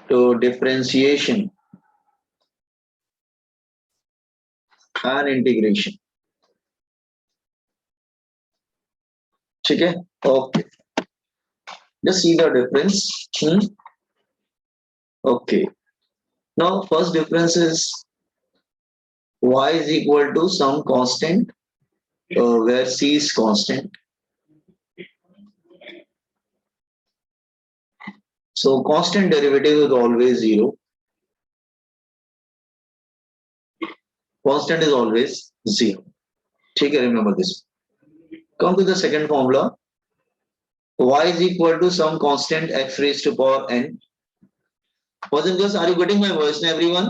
तो differentiation and integration, ठीक है, okay, just see the difference. Okay, now first difference is y is equal to some constant where c is constant. So constant derivative is always zero. Constant is always zero. ठीक है, remember this. Come to the second formula. Y is equal to some constant x raised to power n. Boys and girls, are you getting my voice now, everyone?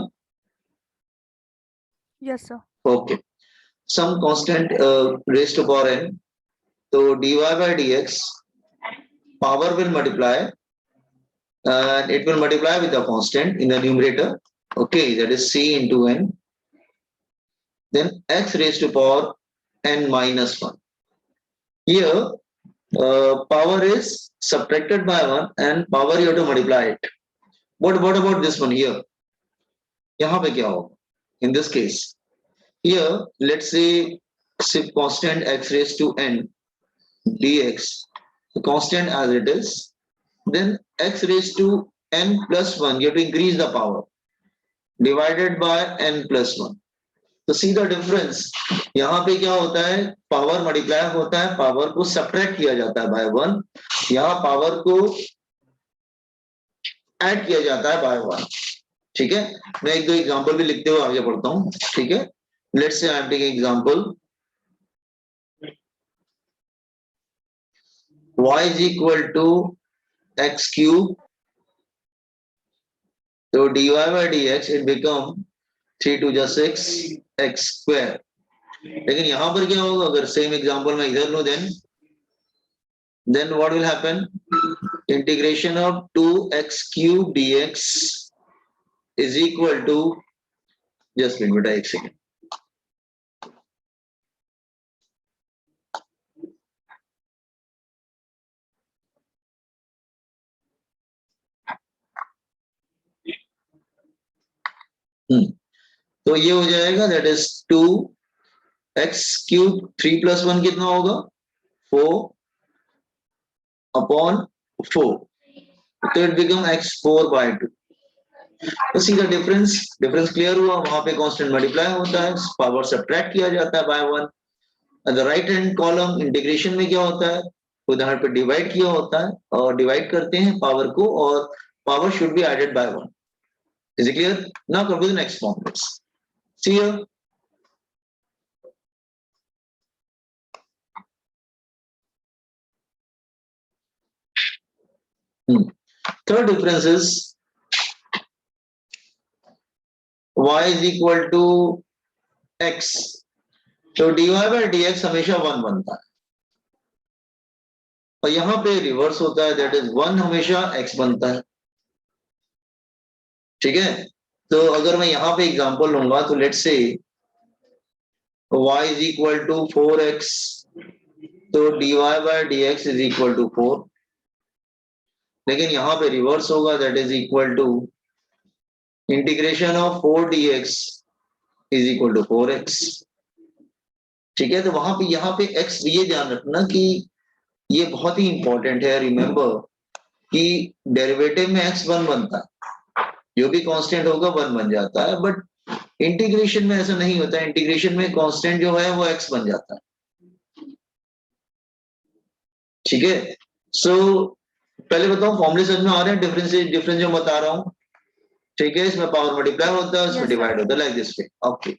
Yes, sir. Okay. Some constant raised to power n. So dy by dx, power will multiply and it will multiply with the constant in the numerator. Okay, that is c into n. Then x raised to power n minus 1. Here, power is subtracted by 1 and power you have to multiply it. What about this one here? यहाँ पे क्या होगा? In this case, here let's say constant x raised to n dx, the constant as it is. Then x raised to n plus 1, you have to increase the power divided by n plus 1. तो see the difference, यहाँ पे क्या होता है, power multiply होता है, power को subtract किया जाता है बाय 1, यहाँ पावर को ऐड किया जाता है बाय 1, ठीक है। मैं एक दो एग्जांपल भी लिखते हुए आगे बढ़ता हूँ, ठीक है। Let's say I am taking example, y is equal to x cube, so dy by dx it become 3 to the 6 x square. लेकिन यहाँ पर क्या होगा, अगर सेम एग्जांपल में इधर लूं, then what will happen, integration of 2x cube dx is equal to, just wait a second, तो ये हो जाएगा, that is 2x cube 3 plus 1 कितना होगा, 4 upon 4, तो it become x4 by 2. तो सी द डिफरेंस क्लियर हुआ, वहां पे कांस्टेंट मल्टीप्लाई होता है, पावर सब्ट्रैक्ट किया जाता है by 1. The right hand column integration में क्या होता है, उदाहरण पे डिवाइड किया होता है और डिवाइड करते हैं पावर को, और power should be added by 1. Is it clear? Now come to the next formula. See here, third difference is y is equal to x, तो dy by dx हमेशा 1 बनता है, और यहां पे रिवर्स होता है, दैट इज 1 हमेशा x बनता है, ठीक है। तो अगर मैं यहां पे एग्जांपल लूंगा, तो let's say y is equal to 4x, तो dy by dx is equal to 4, लेकिन यहां पे रिवर्स होगा, that is equal to integration of 4 dx is equal to 4x, ठीक है। तो वहां पे यहाँ पे x, ये ध्यान रखना कि ये बहुत ही इंपॉर्टेंट है, रिमेंबर कि डेरिवेटिव में x 1 बनता है, जो भी कांस्टेंट होगा 1 बन जाता है, बट इंटीग्रेशन में ऐसा नहीं होता है, इंटीग्रेशन में कांस्टेंट जो है वो x बन जाता है, ठीक है। सो पहले बताओ फॉर्मूले समझ में आ रहे हैं, डिफरेंस जो बता रहा हूं, ठीक है। इसमें पावर मल्टीप्लाई होता है, इसमें डिवाइड होता है, लाइक दिस वे, ओके।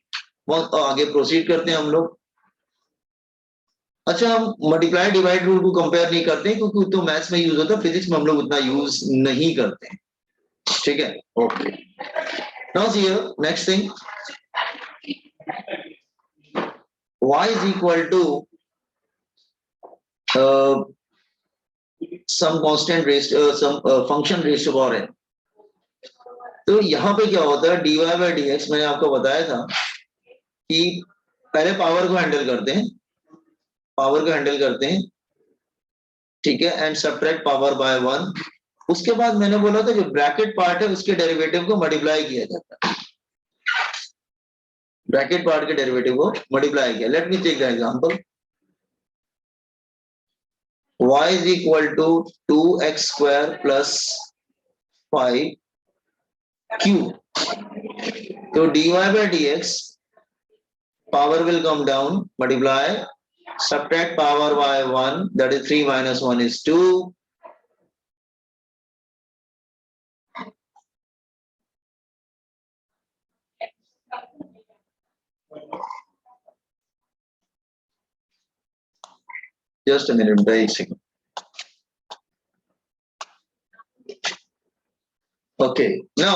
आगे प्रोसीड करते हैं हम लोग। अच्छा, हम मल्टीप्लाई डिवाइड रूल को कंपेयर नहीं करते हैं, क्योंकि तो मैथ्स में यूज होता है, फिजिक्स में हम लोग उतना यूज नहीं करते हैं, ठीक है, okay. Now see here next thing, y is equal to some constant raised some function raised to power n. तो यहाँ पे क्या होता है, dy by dx, मैंने आपको बताया था कि पहले पावर को हैंडल करते हैं, ठीक है, एंड सब्ट्रैक्ट पावर बाय 1, उसके बाद मैंने बोला था जो ब्रैकेट पार्ट है उसके डेरिवेटिव को मल्टीप्लाई किया जाता है, ब्रैकेट पार्ट के डेरिवेटिव को मल्टीप्लाई किया। Let me take the example, y is equal to 2x square plus 5q. तो dy by dx power will come down, multiply, subtract power by 1, that is 3 minus 1 is 2. Just a minute, very second. Okay, now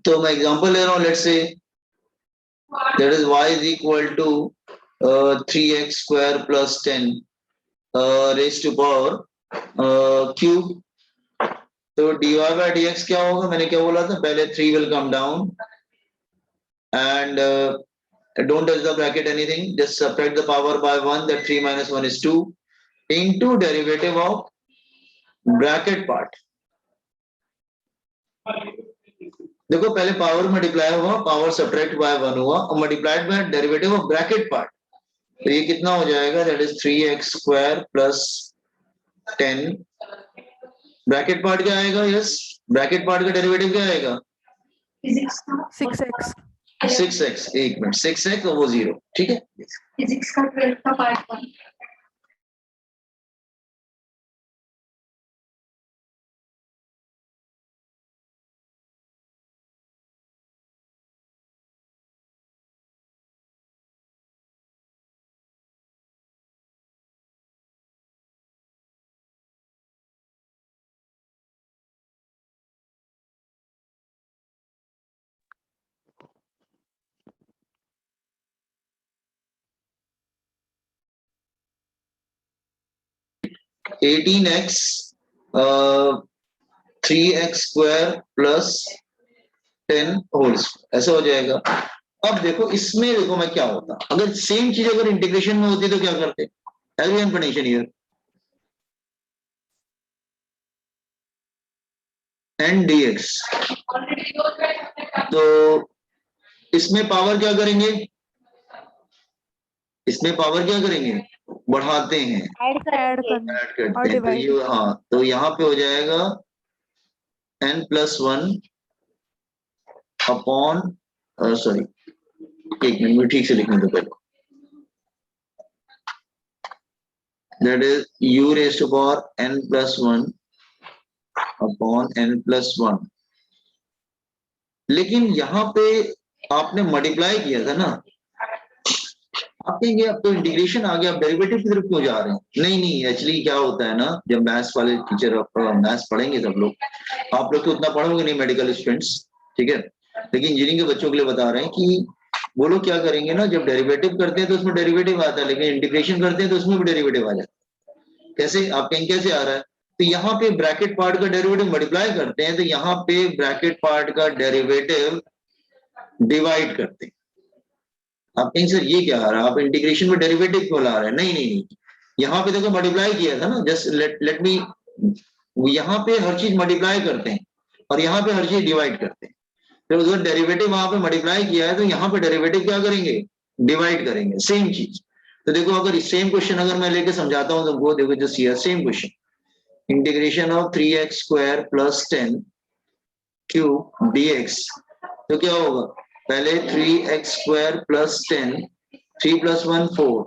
तो मैं example ले रहा हूँ, let's say that is y is equal to 3x square plus 10 raised to power cube. तो dy by dx क्या होगा, मैंने क्या बोला था, पहले 3 will come down and don't touch the bracket anything, just subtract the power by 1, that 3 minus 1 is 2 into derivative of bracket part. देखो पहले पावर मल्टीप्लाई हुआ, पावर सब्ट्रैक्ट बाय 1 हुआ और multiplied by derivative of bracket part, तो ये कितना हो जाएगा, that is 3x square plus 10, bracket part क्या आएगा, यस ब्रैकेट पार्ट का डेरिवेटिव क्या आएगा, 6x 6x, एक मिनट, 6x और वो 0, ठीक है, फिजिक्स का 12th का part 1। Eighteen x 3x square plus 10 whole square, ऐसा हो जाएगा। अब देखो इसमें देखो मैं क्या होता, अगर सेम चीज अगर इंटीग्रेशन में होती तो क्या करते, agree condition here and dx, तो इसमें पावर क्या करेंगे, इसमें पावर क्या करेंगे, बढ़ाते हैं, ऐड करते करते हैं, तो ये हाँ, तो यहाँ पे हो जाएगा n+1 अपॉन, सॉरी एक मिनट में ठीक से लिखने दो पहले, that is u raise to power n+1 upon n+1, लेकिन यहाँ पे आपने मल्टीप्लाई किया था ना, आप कहेंगे अब तो इंटीग्रेशन आ गया, आप डेरिवेटिव की तरफ क्यों जा रहे हैं, नहीं नहीं, एक्चुअली क्या होता है ना, जब मैथ्स वाले टीचर मैथ्स पढ़ेंगे सब लोग, आप लोग तो उतना पढ़ोगे नहीं मेडिकल स्टूडेंट्स, ठीक है, लेकिन इंजीनियरिंग के बच्चों के लिए बता रहे हैं कि वो लोग क्या करेंगे ना, जब डेरिवेटिव करते हैं तो उसमें डेरिवेटिव आता है, लेकिन इंटीग्रेशन करते हैं तो उसमें भी डेरिवेटिव आ जाता है। कैसे, आप कहेंगे कैसे आ रहा है, तो यहाँ पे ब्रैकेट पार्ट का डेरिवेटिव मल्टीप्लाई करते हैं, तो यहाँ पे ब्रैकेट पार्ट का डेरिवेटिव डिवाइड करते हैं। आप कहेंगे सर ये क्या आ रहा है, आप इंटीग्रेशन में डेरिवेटिव क्यों ला रहे हैं, नहीं नहीं नहीं, यहाँ पे देखो मल्टीप्लाई किया था ना, जस्ट लेट मी, यहाँ पे हर चीज मल्टीप्लाई करते हैं और यहाँ पे हर चीज डिवाइड करते हैं, तो अगर डेरिवेटिव वहां पे मल्टीप्लाई किया है तो यहाँ पे डेरिवेटिव क्या करेंगे, डिवाइड करेंगे, सेम चीज। तो देखो अगर सेम क्वेश्चन अगर मैं लेके समझाता हूँ तुमको, देखो just here same question, integration of 3x square plus 10 cube dx, तो क्या होगा, पहले 3x square plus 10, 3 + 1 4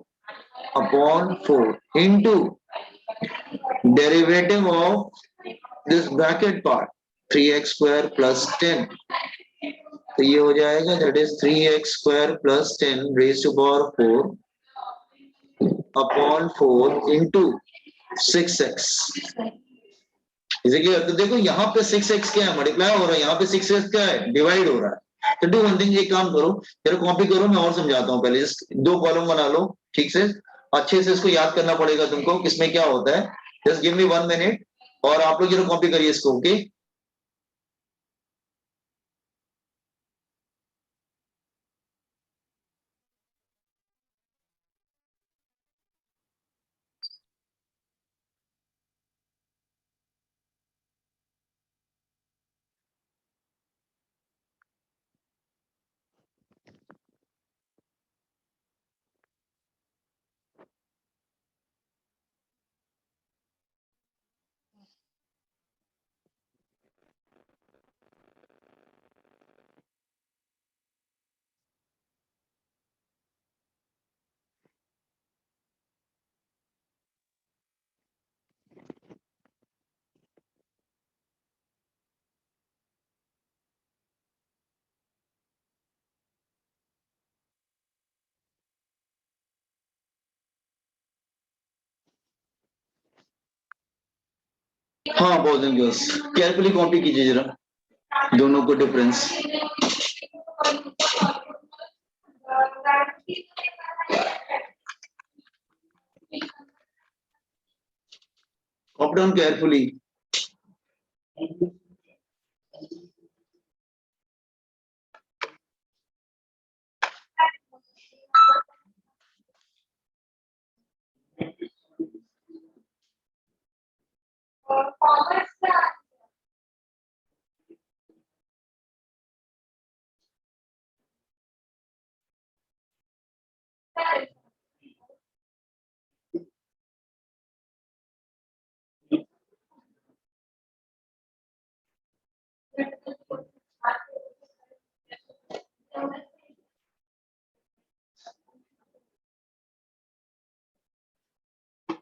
upon 4 into derivative of this bracket part 3x square plus 10, तो ये हो जाएगा that is 3x square plus 10 raise to power 4 upon 4 into 6x, इसे क्या, तो देखो यहाँ पे 6x क्या है, मल्टीप्लाई हो रहा है, यहाँ पे 6x क्या है, डिवाइड हो रहा है। तो डू वन थिंग, ये काम करो, तेरे कॉपी करो, मैं और समझाता हूँ, पहले जस्ट 2 कॉलम बना लो ठीक से, अच्छे से इसको याद करना पड़ेगा तुमको, किसमें क्या होता है, जस्ट गिव मी 1 मिनट और आप लोग जरा कॉपी करिए इसको, ओके। हाँ बहुत गर्ल्स केयरफुली कॉपी कीजिए जरा दोनों को difference copy down carefully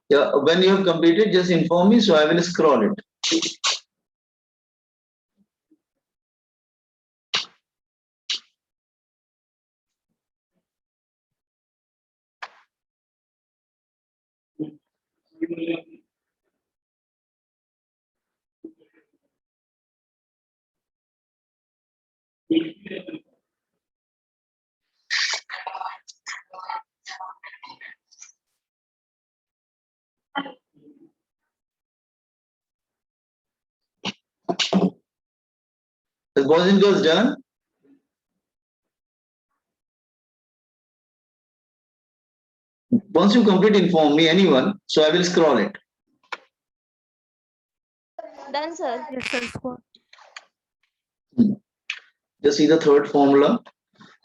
Yeah, when you have completed, just inform me so I will scroll it. The boys and girls done? Once you complete, inform me, anyone, so I will scroll it. Done, sir. Yes, sir. Squad. Just see the third formula.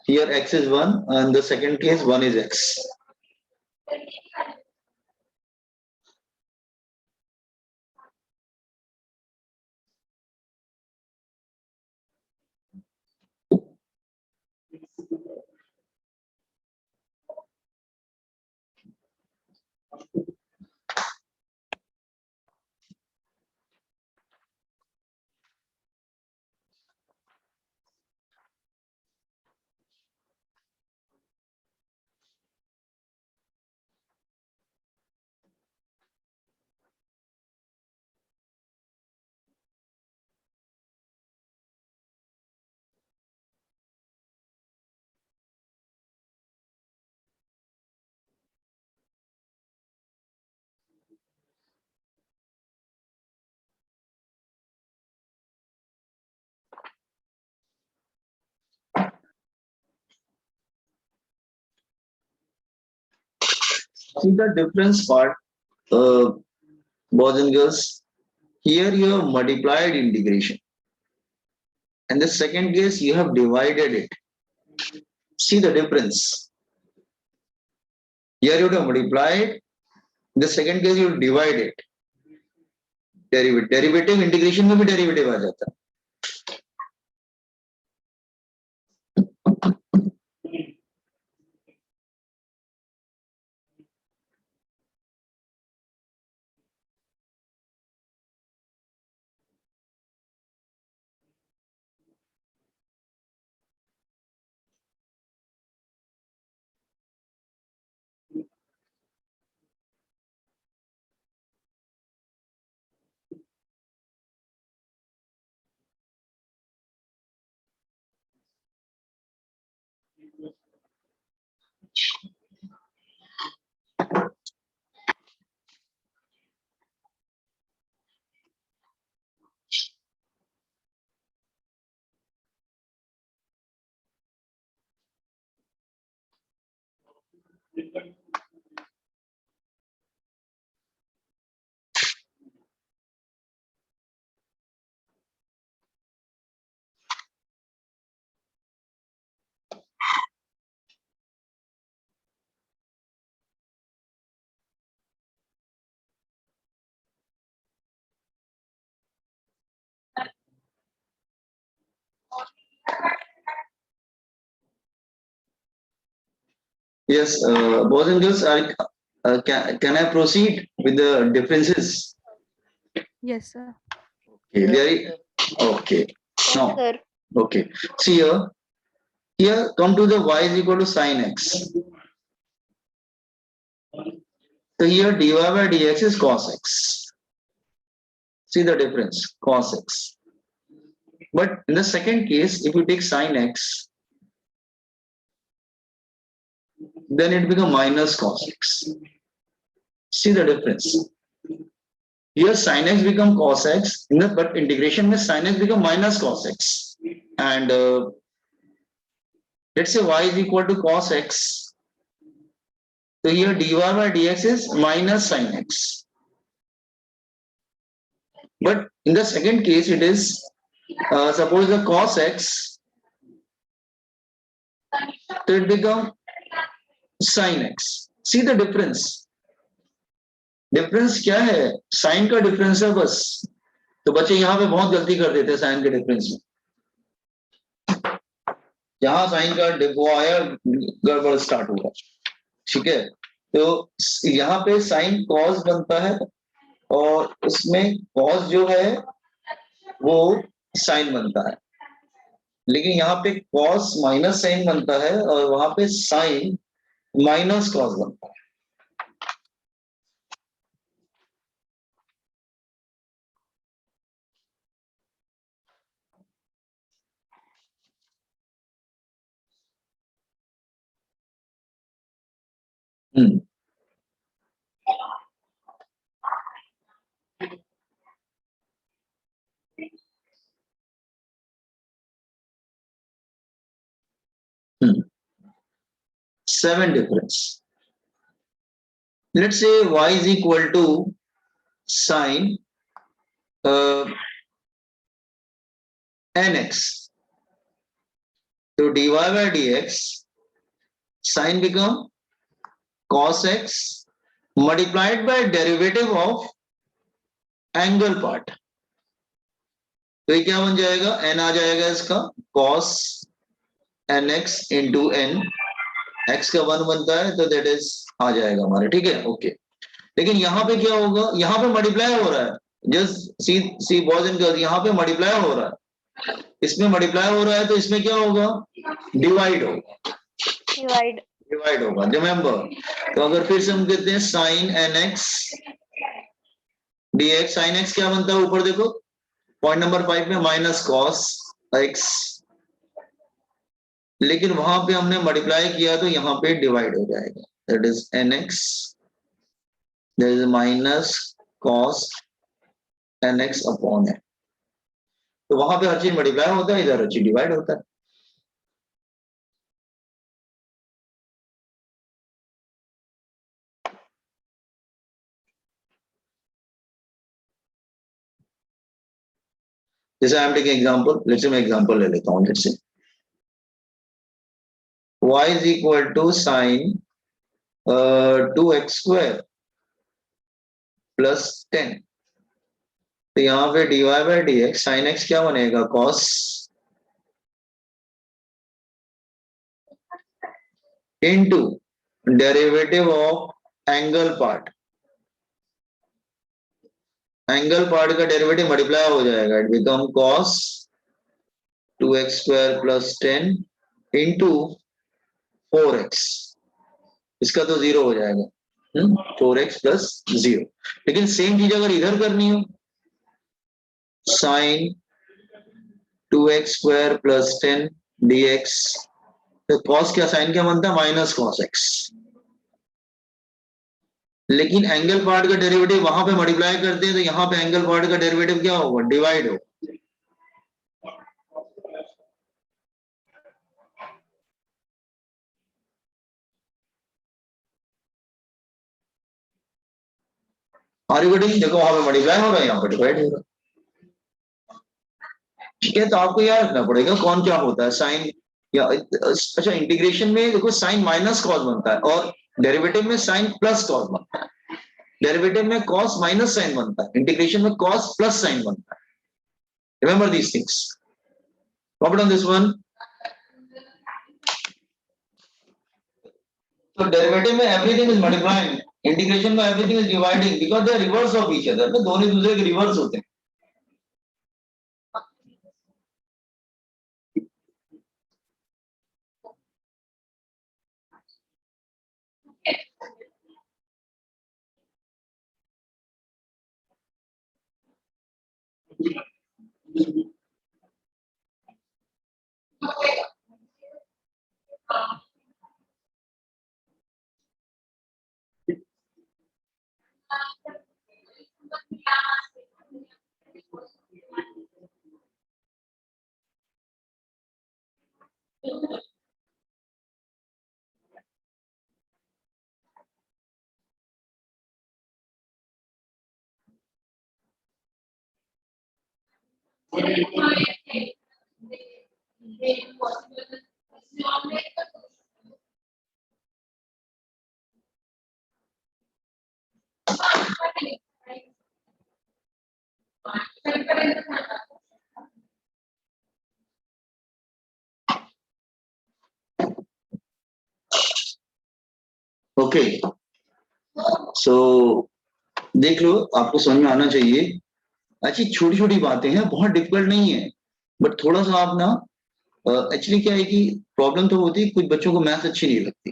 Here x is 1 and the second case 1 is x. See the difference part, boys and girls. Here you have multiplied integration. And the second case you have divided it. See the difference. Here you have multiplied. In the second case you divide it. Derivative integration में भी derivative आ जाता है. Yes, boys and girls, can I proceed with the differences? Yes, sir. Okay, okay. Now, Sir. okay. See here. Here, come to the y is equal to sine x. So here dy by dx is cos x. See the difference, cos x. But in the second case, if you take sin x, then it becomes minus cos x. See the difference. Here sin x become cos x, but integration में sin x become minus cos x. And let's say y is equal to cos x. So here dy by dx is minus sin x. But in the second case, it is suppose the cos x, so it become sin x. See the difference. Difference क्या है? Sign का difference है बस. तो बच्चे यहाँ पे बहुत गलती कर देते हैं साइन के डिफरेंस में. जहां साइन का वो आया गड़बड़ स्टार्ट हुआ. ठीक है, तो यहाँ पे साइन कॉस बनता है और उसमें कॉस जो है वो साइन बनता है, लेकिन यहाँ पे कॉस माइनस साइन बनता है और वहां पे साइन माइनस कॉस बनता है. हम्म. हम्म. 7 difference. Let's say y is equal to sine nx. So dy by dx, sine become cos x multiplied by derivative of angle part. तो ये क्या बन जाएगा? n आ जाएगा इसका cos nx into n. x का 1 बनता है तो दैट इज आ जाएगा हमारे. ठीक है, ओके. लेकिन यहाँ पे क्या होगा? यहाँ पे मल्टीप्लाई हो रहा है. Just see boys and girls, यहाँ पे मल्टीप्लाई हो रहा है, इसमें मल्टीप्लाई हो रहा है, तो इसमें क्या होगा? डिवाइड होगा. डिवाइड होगा, रिमेंबर. तो अगर फिर से हम कहते हैं sine n x dx, sine x क्या बनता है? ऊपर देखो पॉइंट नंबर 5 में माइनस कॉस एक्स, लेकिन वहां पे हमने मल्टीप्लाई किया तो यहाँ पे डिवाइड हो जाएगा. That is n x, that is minus cos n x upon है. तो वहां पे हर चीज मल्टीप्लाई होता है, इधर हर चीज डिवाइड होता है. जैसे आई am taking example, let's say मैं एग्जांपल ले लेता हूं. Let's say y is equal to sin 2x square plus 10. तो यहाँ पे dy by dx sin x क्या बनेगा? cos into derivative of angle part. Angle part का डेरिवेटिव मल्टीप्लाई हो जाएगा, it become cos 2x square plus 10 into 4x. इसका तो 0 हो जाएगा. 4x plus 0. लेकिन सेम चीज अगर इधर करनी हो, sin 2x square plus 10 dx, तो cos क्या, sin क्या बनता है? Minus cos x. लेकिन एंगल पार्ट का डेरिवेटिव वहां पे मल्टीप्लाई करते हैं तो यहाँ पे एंगल पार्ट का डेरिवेटिव क्या होगा? डिवाइड होगा. Are you getting? देखो वहां पे मल्टीप्लाई हो रहा है, यहाँ पे डिवाइड हो रहा है. ठीक है, तो आपको याद रखना पड़ेगा कौन क्या होता है. साइन या अच्छा, इंटीग्रेशन में देखो साइन माइनस कॉस बनता है और डेरिवेटिव में साइन प्लस कॉस बनता है. डेरिवेटिव में कॉस माइनस साइन बनता है, इंटीग्रेशन में कॉस प्लस साइन बनता है. Remember these things. Copy on this one. तो डेरिवेटिव में एवरीथिंग इज मल्टीप्लाइंग, इंटीग्रेशन में everything is dividing, because they are reverse of each other. दोनों एक दूसरे के रिवर्स होते हैं. ओके, सो देख लो, आपको समझ में आना चाहिए। अच्छी छोटी छोटी बातें हैं, बहुत डिफिकल्ट नहीं है, बट थोड़ा सा आप ना, एक्चुअली क्या है कि प्रॉब्लम तो होती है, कुछ बच्चों को मैथ अच्छी नहीं लगती,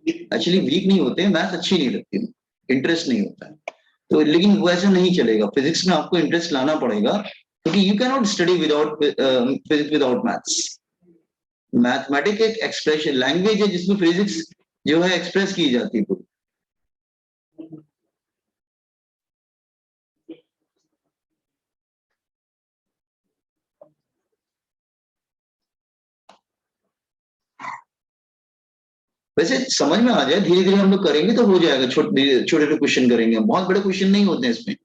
एक्चुअली वीक नहीं होते, मैथ अच्छी नहीं लगती, इंटरेस्ट नहीं होता है। तो लेकिन वो ऐसा नहीं चलेगा, फिजिक्स में आपको इंटरेस्ट लाना पड़ेगा, क्योंकि you can not study without physics without maths. Mathematic एक एक्सप्रेशन लैंग्वेज है जिसमें फिजिक्स जो है एक्सप्रेस की जाती है पूरी। वैसे समझ में आ जाए, धीरे धीरे हम लोग करेंगे तो हो जाएगा, छोटे छोटे क्वेश्चन करेंगे, बहुत बड़े क्वेश्चन नहीं होते हैं इसमें।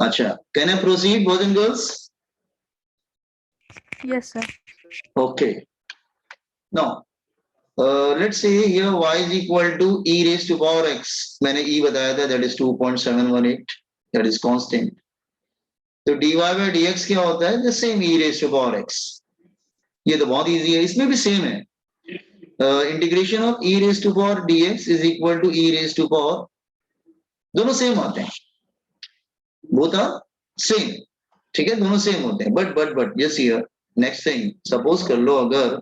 अच्छा, can I proceed boys and girls? Yes, sir. Okay, now let's say here y is equal to e raised to power x, मैंने e बताया था, that is 2.718, that is constant. तो dy by dx क्या होता है? The same e raised to power x। ये तो बहुत इजी है, इसमें भी सेम है। Integration of e raised to power dx is equal to e raised to power, दोनों सेम आते हैं, बोथ आर सेम, ठीक है, दोनों सेम होते हैं, but yes here next thing, suppose कर लो अगर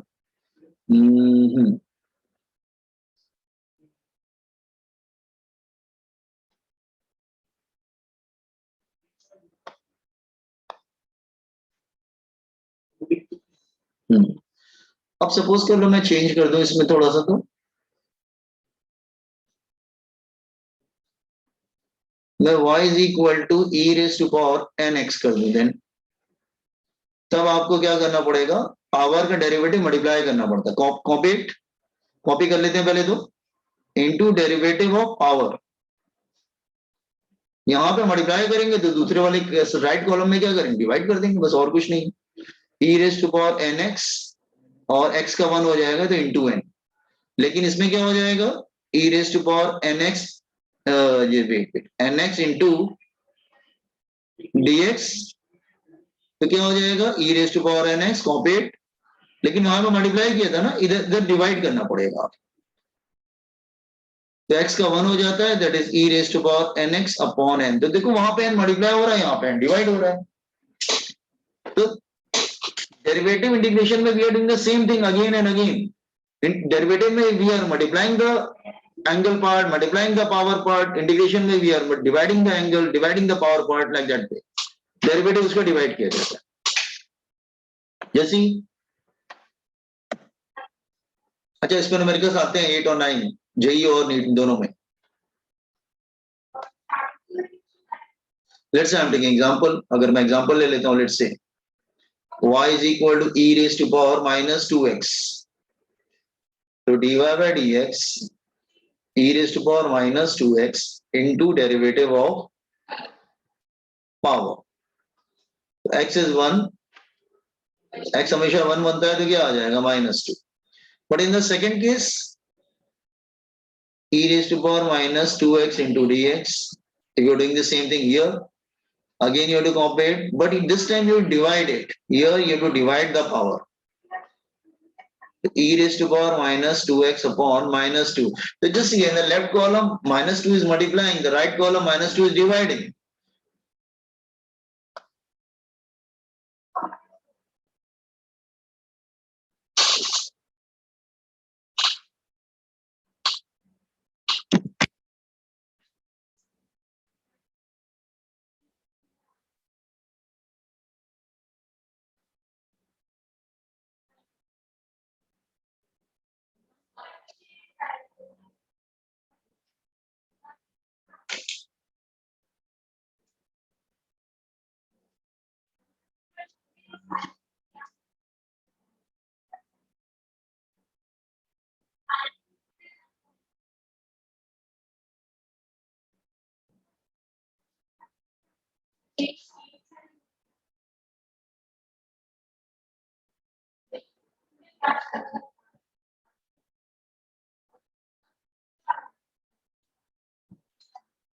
हम्म, अब सपोज कर लो मैं चेंज कर दूं इसमें थोड़ा सा, तो मैं y is equal to e raise to power n x कर दूं, देन तब आपको क्या करना पड़ेगा? पावर का डेरिवेटिव मल्टीप्लाई करना पड़ता है, कॉपी कर लेते हैं पहले तो, इनटू डेरिवेटिव ऑफ पावर, यहां पे मल्टीप्लाई करेंगे तो दूसरे वाले राइट कॉलम में क्या करेंगे? डिवाइड कर देंगे, बस और कुछ नहीं। e raise to power n x, और x का 1 हो जाएगा तो इंटू n, लेकिन इसमें क्या हो जाएगा? e raise to power n x, ये wait n x into dx, तो क्या हो जाएगा? e raise to power n x copied, लेकिन वहां पे मल्टीप्लाई किया था ना, इधर इधर डिवाइड करना पड़ेगा, तो x का 1 हो जाता है, that is e raise to power n x upon n। तो देखो वहां पे n मल्टीप्लाई हो रहा है, यहाँ पे n डिवाइड हो रहा है। तो डेरिवेटिव इंटीग्रेशन में we are doing the same thing again and again. In derivative में we are multiplying the angle part, multiplying the power part. Integration में we are dividing the angle, dividing the power part, like that way. Derivative उसको divide किया जाता है। जैसे अच्छा, इसमें numericals आते हैं 8 और 9, जेई और नीट दोनों में। Let's say I am taking example, अगर मैं एग्जांपल ले लेता हूं, let's say y is equal to e raised to power minus 2x, तो dy by dx e raised to power minus 2x into derivative of power, x is 1, x हमेशा 1 बनता है, तो क्या आ जाएगा? -2। But in the second case e raised to power minus 2x into dx, if you're doing the same thing here, again you have to compare it, but this time you divide it, here you have to divide the power, e raised to power minus 2x upon -2, so just see in the left column -2 is multiplying, the right column -2 is dividing,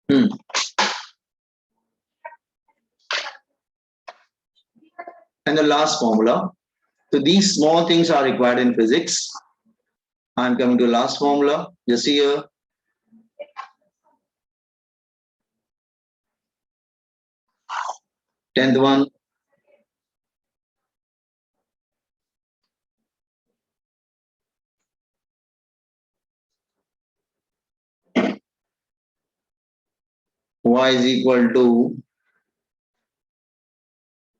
Hmm. And the last formula. So these small things are required in physics. I'm coming to last formula. Just here. Tenth one. Y is equal to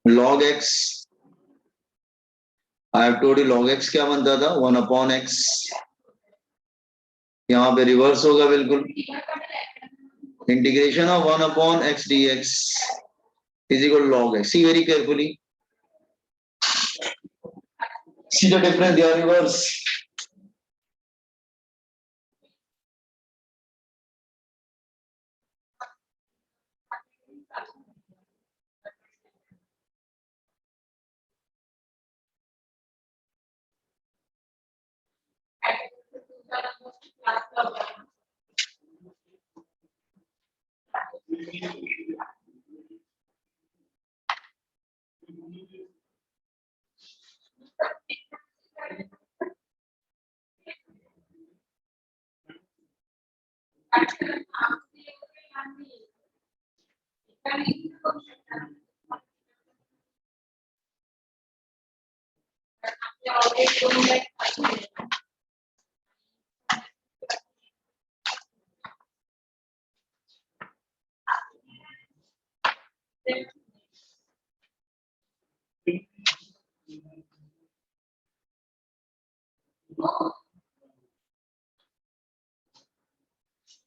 log x. I have told you log x क्या बनता था 1/x. यहाँ पे reverse होगा बिल्कुल. Integration of 1/x dx is equal to log x. See very carefully. See the difference, they are reverse.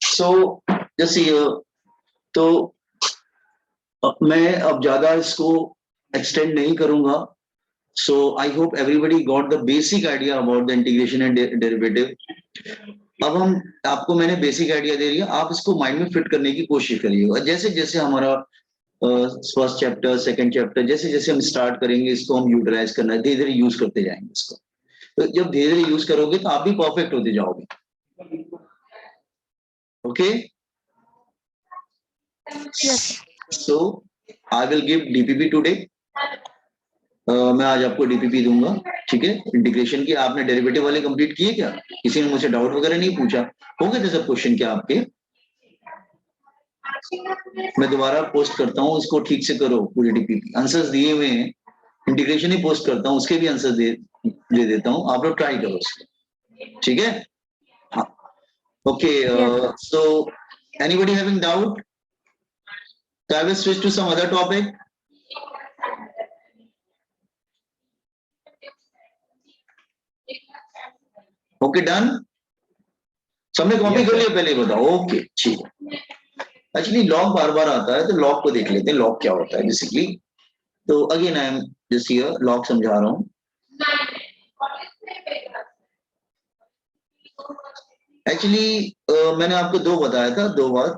So just here. तो मैं अब ज्यादा इसको एक्सटेंड नहीं करूंगा. So I hope everybody got the basic idea about the integration and derivative. अब हम आपको मैंने बेसिक आइडिया दे दिया, आप इसको माइंड में फिट करने की कोशिश करिएगा. जैसे जैसे हमारा फर्स्ट चैप्टर सेकंड चैप्टर जैसे जैसे हम स्टार्ट करेंगे इसको हम यूटिलाइज करना है, धीरे धीरे यूज करते जाएंगे इसको. तो जब धीरे धीरे यूज करोगे तो आप भी परफेक्ट होते जाओगे. Okay. Yes. So I will give DPP today. मैं आज आपको डीपीपी दूंगा. ठीक है. इंटीग्रेशन की आपने डेरिवेटिव वाले कंप्लीट किए क्या? किसी ने मुझे डाउट वगैरह नहीं पूछा? हो गए थे सब क्वेश्चन क्या आपके? मैं दोबारा पोस्ट करता हूँ, इसको ठीक से करो. पूरी डीपीपी आंसर्स दिए हुए हैं. इंटीग्रेशन ही पोस्ट करता हूँ, उसके भी आंसर दे देता हूँ. आप लोग ट्राई करो उसको. ठीक है. हाँ. Okay. So anybody having doubt? So I will switch to some other topic. Okay, done. सबने कॉपी कर लिया? पहले बताओ. ओके, ठीक है. एक्चुअली लॉग बार बार आता है तो लॉग को देख लेते हैं लॉग क्या होता है बेसिकली. तो again I am just here log समझा रहा हूँ. एक्चुअली मैंने आपको दो बताया था, दो बार.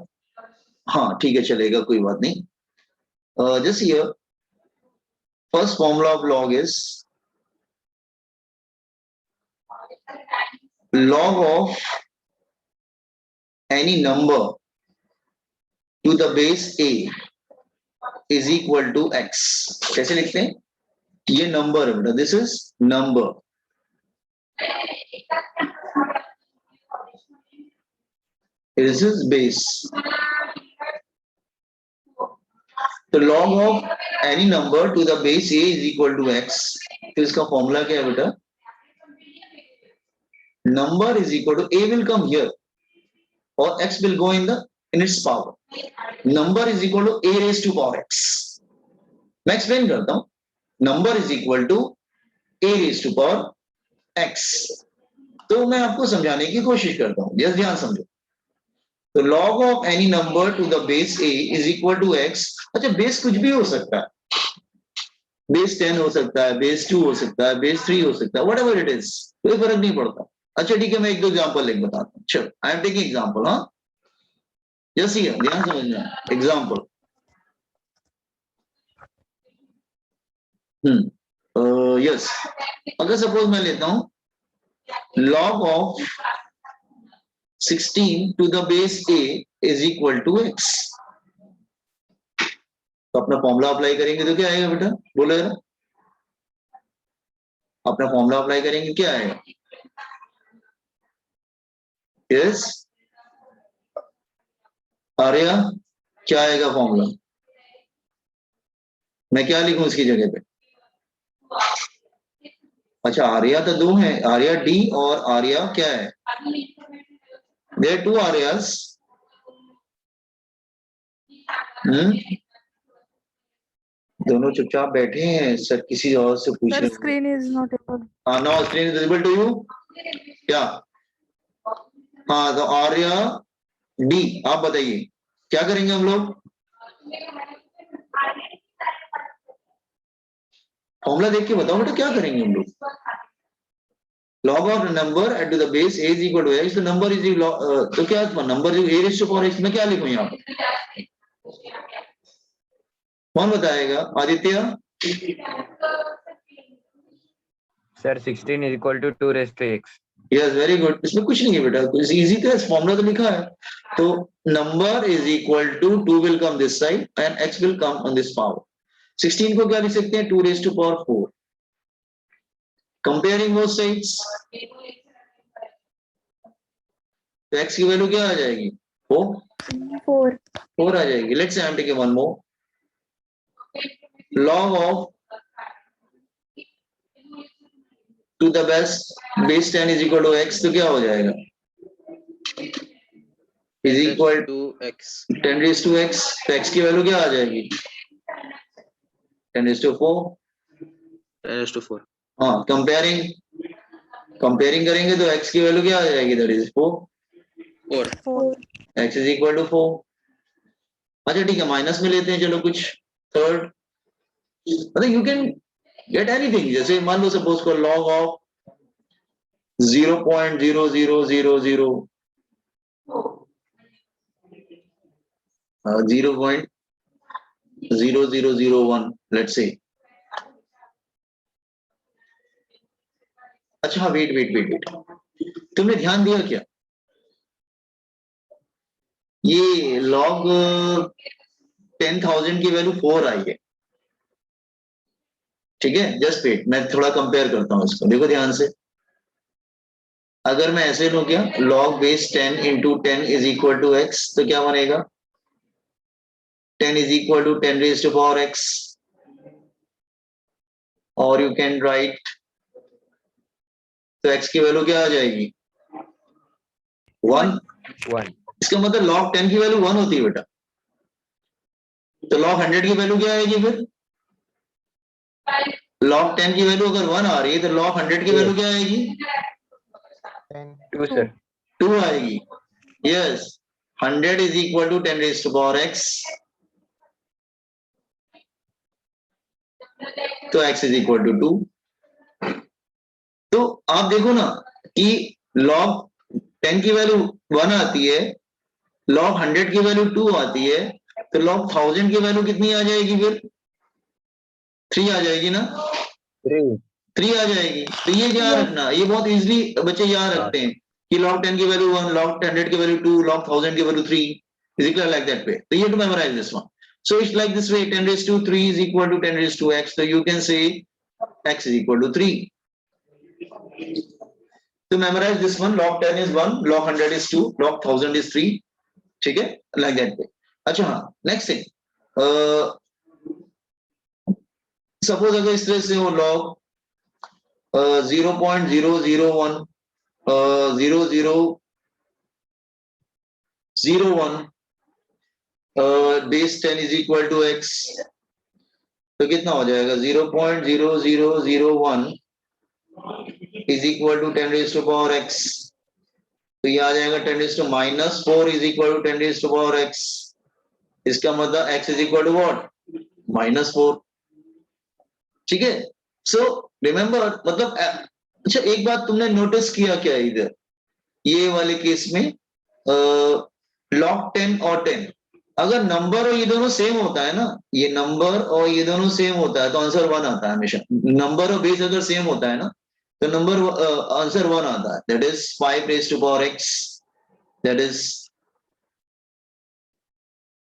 हाँ ठीक है, चलेगा, कोई बात नहीं. Just here first formula of log is log of any number to the base a is equal to x. कैसे लिखते हैं? ये नंबर है बेटा, this is number. This is base. तो log of any number to the base a is equal to x. तो इसका formula क्या है बेटा? Number is equal to a will come here or x will go in its power. Number is equal to a raised to power x. मैं explain करता हूं. Number is equal to a raised to power x. तो मैं आपको समझाने की कोशिश करता हूं, जस्ट ध्यान समझो. तो log of any number to the base a is equal to x. अच्छा, बेस कुछ भी हो सकता है. बेस 10 हो सकता है, बेस 2 हो सकता है, बेस 3 हो सकता है, whatever it is, कोई फर्क नहीं पड़ता. अच्छा ठीक है, मैं एक दो एग्जांपल लेके बताता हूँ. चलो, आई एम टेकिंग एग्जांपल. हाँ, जस्ट हियर ध्यान समझना. एग्जांपल यस, अगर सपोज मैं लेता हूं log of 16 to the base a is equal to x, तो अपना फॉर्मूला अप्लाई करेंगे तो क्या आएगा बेटा, बोलो यार, अपना फॉर्मूला अप्लाई करेंगे क्या आएगा? यस आर्या, क्या आएगा फॉर्मूला? मैं क्या लिखूं इसकी जगह पे? अच्छा आर्या तो दो है, आर्या डी और आर्या क्या है? There two areas. दोनों चुपचाप बैठे हैं, सर किसी और से पूछ Sir, रहे हैं। screen is not able. हाँ, now screen is visible to you क्या? हाँ, तो आर्या डी, आप बताइए क्या करेंगे हम लोग? फॉर्मूला देख के बताओ बेटा, क्या करेंगे हम लोग? log of number at the base a is equal to x, तो नंबर इज तो क्या number a raise to power x में क्या लिखूं यहाँ पे? कौन बताएगा? Aditya. Sir 16 is equal to 2 raised to x. Yes very good, इसमें कुछ नहीं है बेटा, कुछ इजी तो है, फॉर्मूला तो लिखा है। तो number is equal to 2 will come this side and x will come on this power. 16 को क्या लिख सकते हैं? 2 raise to power 4। Comparing both sides, तो x की वैल्यू क्या आ जाएगी? 4 आ जाएगी। Let's say I am taking one more, log of to the base 10 is equal to x, तो क्या हो जाएगा? is equal to x 10 raised to x, तो x की वैल्यू क्या आ जाएगी? 10 raised to 4। 10 raised to 4। हाँ, कंपेयरिंग करेंगे तो x की वैल्यू क्या आ जाएगी? That is 4। 4 x is equal to 4। अच्छा ठीक है, माइनस में लेते हैं, चलो कुछ थर्ड, मतलब यू कैन गेट एनीथिंग। जैसे मान लो सपोज को log ऑफ 0.0000 0.0001 लेट्स से। अच्छा वेट, तुमने ध्यान दिया क्या? ये log 10,000 की वैल्यू 4 आई है, ठीक है? जस्ट वेट, मैं थोड़ा कंपेयर करता हूं इसको, देखो ध्यान से। अगर मैं ऐसे लूं क्या, log base 10 into 10 is equal to x, तो क्या बनेगा? 10 is equal to 10 raise to power x, और यू कैन राइट, तो x की वैल्यू क्या आ जाएगी? 1। 1. इसका मतलब log 10 की वैल्यू 1 होती है बेटा, तो log 100 की वैल्यू क्या आएगी फिर? log 10 की वैल्यू अगर 1 आ रही है तो log 100 की वैल्यू क्या आएगी? 2 sir. 2 आएगी। Yes, 100 is equal to 10 raise to power x, तो x इज इक्वल टू 2। तो आप देखो ना कि log 10 की वैल्यू 1 आती है, log 100 की वैल्यू 2 आती है, तो log 1000 की वैल्यू कितनी आ जाएगी फिर? 3 आ जाएगी ना? 3 आ जाएगी। तो ये याद रखना, ये बहुत इजीली बच्चे याद रखते हैं कि log 10 की वैल्यू 1, log 100 की वैल्यू 2, log 1000 की value 3 is equal like that way. So you have to memorize this one. So it's like this way, 10 raised to 3 is equal to 10 raised to x. So you can say x is equal to 3. To memorize this one, log 10 is 1, log 100 is 2, log 1000 is 3. ठीक है, like that way. अच्छा हाँ, next thing, suppose अगर इस तरह से हो log 0.001 0001 base 10 is equal to x, तो कितना हो जाएगा? 0.0001 is equal to 10 raised to power x, तो ये आ जाएगा 10 raised to minus 4 is equal to 10 raised to power x। इसका मतलब x is equal to what? -4। ठीक है, सो रिमेम्बर, मतलब अच्छा एक बात तुमने नोटिस किया क्या इधर ये वाले केस में, log 10 और 10 अगर नंबर और ये दोनों सेम होता है ना, ये नंबर और ये दोनों सेम होता है तो आंसर 1 आता है हमेशा। नंबर और बेस अगर सेम होता है ना तो नंबर आंसर 1 आता है, that is 5 raised to power x, that is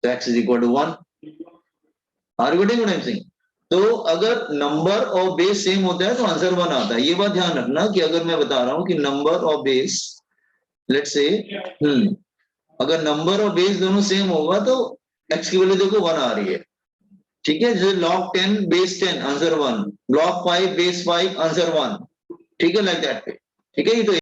x is equal to 1। Are you getting what I am saying? तो अगर नंबर और बेस सेम होता है तो आंसर 1 आता है। ये बात ध्यान रखना कि अगर मैं बता रहा हूं कि नंबर और बेस, लेट्स से अगर नंबर और बेस दोनों सेम होगा तो x की वैल्यू देखो 1 आ रही है, ठीक है। जैसे log 10 base 10 answer 1, log 5 base 5 answer 1, ठीक है, लाइक दैट पे, ठीक है। ये तो